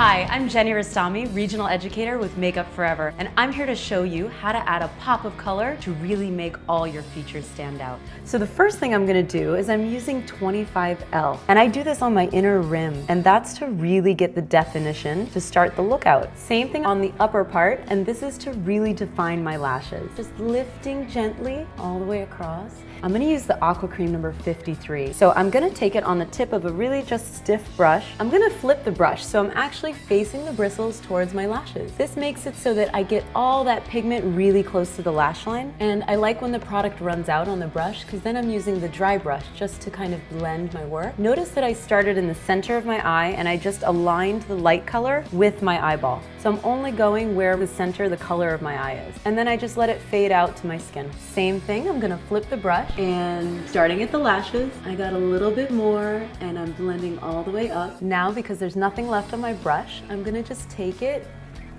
Hi, I'm Jenny Rastami, Regional Educator with Makeup Forever, and I'm here to show you how to add a pop of color to really make all your features stand out. So the first thing I'm going to do is I'm using 25L, and I do this on my inner rim, and that's to really get the definition to start the look out. Same thing on the upper part, and this is to really define my lashes. Just lifting gently all the way across. I'm going to use the Aqua Cream number 53. So I'm going to take it on the tip of a really just stiff brush. I'm going to flip the brush so I'm actually facing the bristles towards my lashes. This makes it so that I get all that pigment really close to the lash line. And I like when the product runs out on the brush because then I'm using the dry brush just to kind of blend my work. Notice that I started in the center of my eye and I just aligned the light color with my eyeball. So I'm only going where the center, the color of my eye is. And then I just let it fade out to my skin. Same thing, I'm gonna flip the brush and starting at the lashes, I got a little bit more and I'm blending all the way up. Now, because there's nothing left on my brush, I'm gonna just take it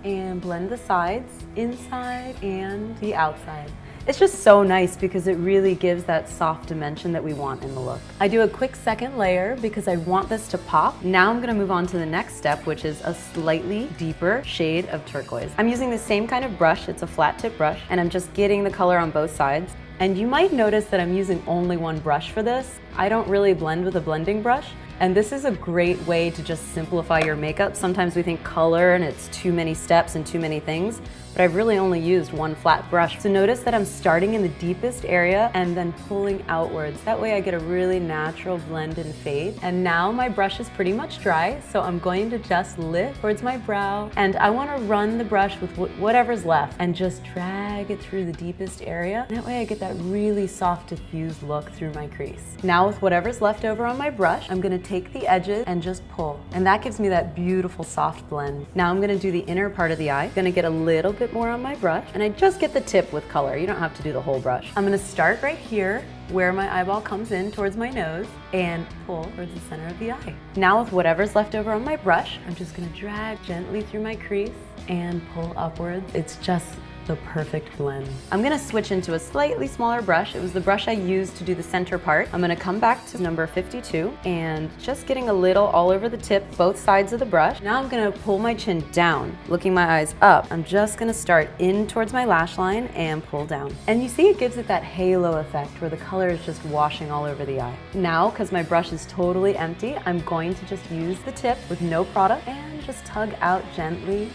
and blend the sides, inside and the outside. It's just so nice because it really gives that soft dimension that we want in the look. I do a quick second layer because I want this to pop. Now I'm gonna move on to the next step, which is a slightly deeper shade of turquoise. I'm using the same kind of brush, it's a flat tip brush, and I'm just getting the color on both sides. And you might notice that I'm using only one brush for this. I don't really blend with a blending brush. And this is a great way to just simplify your makeup. Sometimes we think color and it's too many steps and too many things, but I've really only used one flat brush. So notice that I'm starting in the deepest area and then pulling outwards. That way I get a really natural blend and fade. And now my brush is pretty much dry, so I'm going to just lift towards my brow, and I want to run the brush with whatever's left and just drag it through the deepest area. That way I get that really soft diffused look through my crease. Now with whatever's left over on my brush, I'm going to take the edges and just pull. And that gives me that beautiful soft blend. Now I'm going to do the inner part of the eye. I'm going to get a little bit more on my brush, and I just get the tip with color. You don't have to do the whole brush. I'm going to start right here where my eyeball comes in towards my nose and pull towards the center of the eye. Now with whatever's left over on my brush, I'm just going to drag gently through my crease and pull upwards. It's just the perfect blend. I'm gonna switch into a slightly smaller brush. It was the brush I used to do the center part. I'm gonna come back to number 52 and just getting a little all over the tip, both sides of the brush. Now I'm gonna pull my chin down, looking my eyes up. I'm just gonna start in towards my lash line and pull down. And you see it gives it that halo effect where the color is just washing all over the eye. Now, because my brush is totally empty, I'm going to just use the tip with no product and just tug out gently.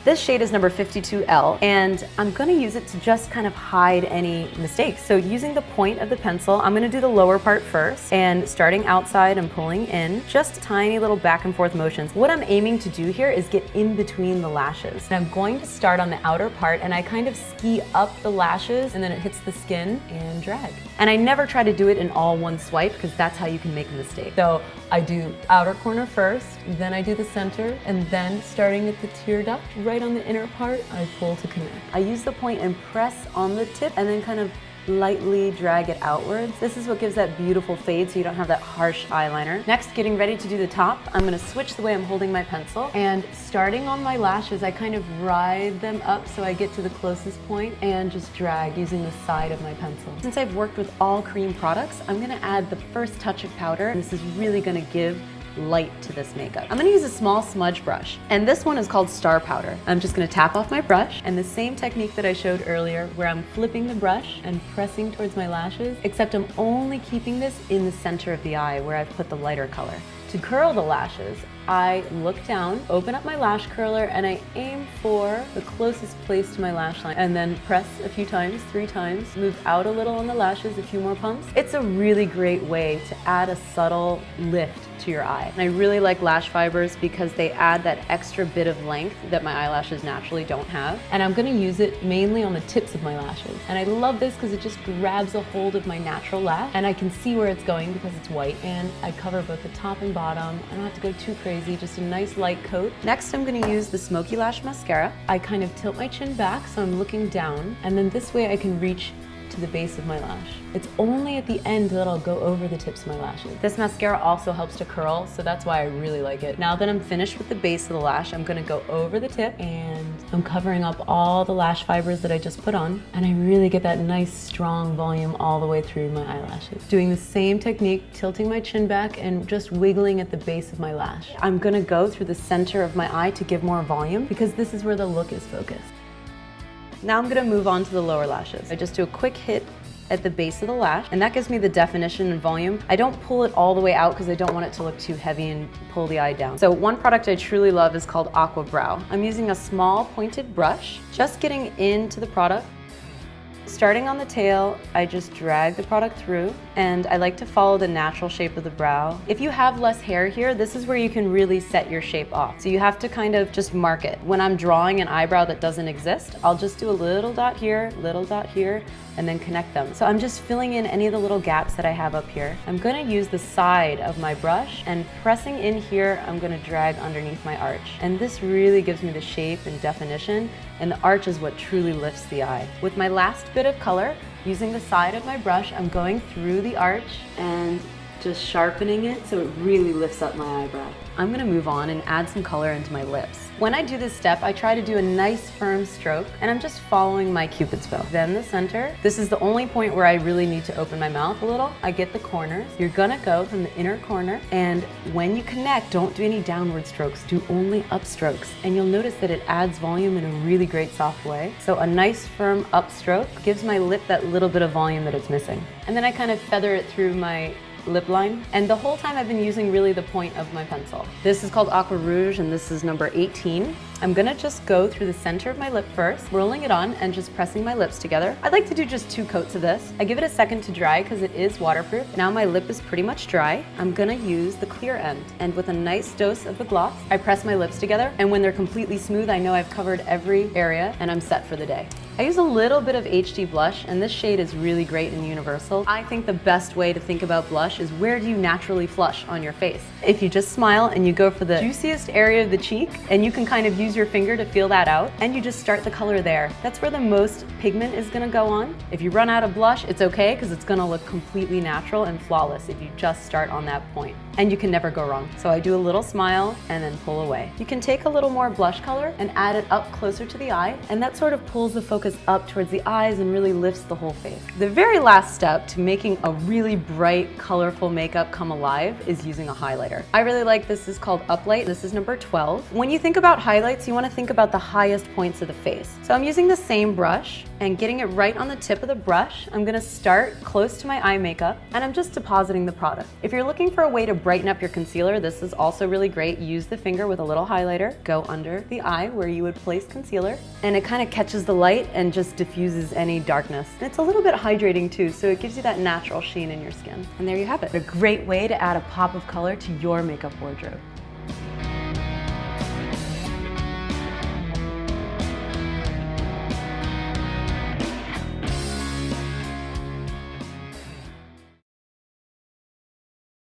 This shade is number 52L, and I'm gonna use it to just kind of hide any mistakes. So using the point of the pencil, I'm gonna do the lower part first, and starting outside and pulling in, just tiny little back and forth motions. What I'm aiming to do here is get in between the lashes. And I'm going to start on the outer part, and I kind of ski up the lashes, and then it hits the skin and drag. And I never try to do it in all one swipe, because that's how you can make a mistake. So I do outer corner first, then I do the center, and then starting at the tear duct, right on the inner part, I pull to connect. I use the point and press on the tip and then kind of lightly drag it outwards. This is what gives that beautiful fade so you don't have that harsh eyeliner. Next, getting ready to do the top, I'm gonna switch the way I'm holding my pencil, and starting on my lashes, I kind of ride them up so I get to the closest point and just drag using the side of my pencil. Since I've worked with all cream products, I'm gonna add the first touch of powder. This is really gonna give light to this makeup. I'm gonna use a small smudge brush, and this one is called Star Powder. I'm just gonna tap off my brush, and the same technique that I showed earlier where I'm flipping the brush and pressing towards my lashes, except I'm only keeping this in the center of the eye where I've put the lighter color. To curl the lashes, I look down, open up my lash curler, and I aim for the closest place to my lash line, and then press a few times, 3 times, move out a little on the lashes, a few more pumps. It's a really great way to add a subtle lift to your eye. And I really like lash fibers because they add that extra bit of length that my eyelashes naturally don't have. And I'm gonna use it mainly on the tips of my lashes. And I love this because it just grabs a hold of my natural lash, and I can see where it's going because it's white, and I cover both the top and bottom. I don't have to go too crazy, just a nice light coat. Next, I'm gonna use the Smoky Lash Mascara. I kind of tilt my chin back so I'm looking down, and then this way I can reach to the base of my lash. It's only at the end that I'll go over the tips of my lashes. This mascara also helps to curl, so that's why I really like it. Now that I'm finished with the base of the lash, I'm gonna go over the tip and I'm covering up all the lash fibers that I just put on, and I really get that nice strong volume all the way through my eyelashes. Doing the same technique, tilting my chin back and just wiggling at the base of my lash. I'm gonna go through the center of my eye to give more volume because this is where the look is focused. Now I'm gonna move on to the lower lashes. I just do a quick hit at the base of the lash, and that gives me the definition and volume. I don't pull it all the way out because I don't want it to look too heavy and pull the eye down. So one product I truly love is called Aqua Brow. I'm using a small pointed brush, just getting into the product. Starting on the tail, I just drag the product through, and I like to follow the natural shape of the brow. If you have less hair here, this is where you can really set your shape off. So you have to kind of just mark it. When I'm drawing an eyebrow that doesn't exist, I'll just do a little dot here, and then connect them. So I'm just filling in any of the little gaps that I have up here. I'm gonna use the side of my brush, and pressing in here, I'm gonna drag underneath my arch. And this really gives me the shape and definition, and the arch is what truly lifts the eye. With my last bit of color, using the side of my brush, I'm going through the arch and just sharpening it so it really lifts up my eyebrow. I'm gonna move on and add some color into my lips. When I do this step, I try to do a nice firm stroke, and I'm just following my Cupid's bow. Then the center. This is the only point where I really need to open my mouth a little. I get the corners. You're gonna go from the inner corner, and when you connect, don't do any downward strokes, do only up strokes. And you'll notice that it adds volume in a really great soft way. So a nice firm up stroke gives my lip that little bit of volume that it's missing. And then I kind of feather it through my lip line, and the whole time I've been using really the point of my pencil. This is called Aqua Rouge, and this is number 18. I'm gonna just go through the center of my lip first, rolling it on and just pressing my lips together. I like to do just 2 coats of this. I give it a second to dry because it is waterproof. Now my lip is pretty much dry. I'm gonna use the clear end, and with a nice dose of the gloss, I press my lips together, and when they're completely smooth, I know I've covered every area and I'm set for the day. I use a little bit of HD blush, and this shade is really great and universal. I think the best way to think about blush is where do you naturally flush on your face? If you just smile and you go for the juiciest area of the cheek, and you can kind of use your finger to feel that out, and you just start the color there. That's where the most pigment is gonna go on. If you run out of blush, it's okay because it's gonna look completely natural and flawless if you just start on that point. And you can never go wrong. So I do a little smile and then pull away. You can take a little more blush color and add it up closer to the eye, and that sort of pulls the focus up towards the eyes and really lifts the whole face. The very last step to making a really bright, colorful makeup come alive is using a highlighter. I really like this. Is called Uplight. This is number 12. When you think about highlights, you want to think about the highest points of the face. So I'm using the same brush and getting it right on the tip of the brush. I'm gonna start close to my eye makeup, and I'm just depositing the product. If you're looking for a way to brighten up your concealer, this is also really great. Use the finger with a little highlighter, go under the eye where you would place concealer, and it kind of catches the light and just diffuses any darkness. And it's a little bit hydrating too, so it gives you that natural sheen in your skin. And there you have it. A great way to add a pop of color to your makeup wardrobe.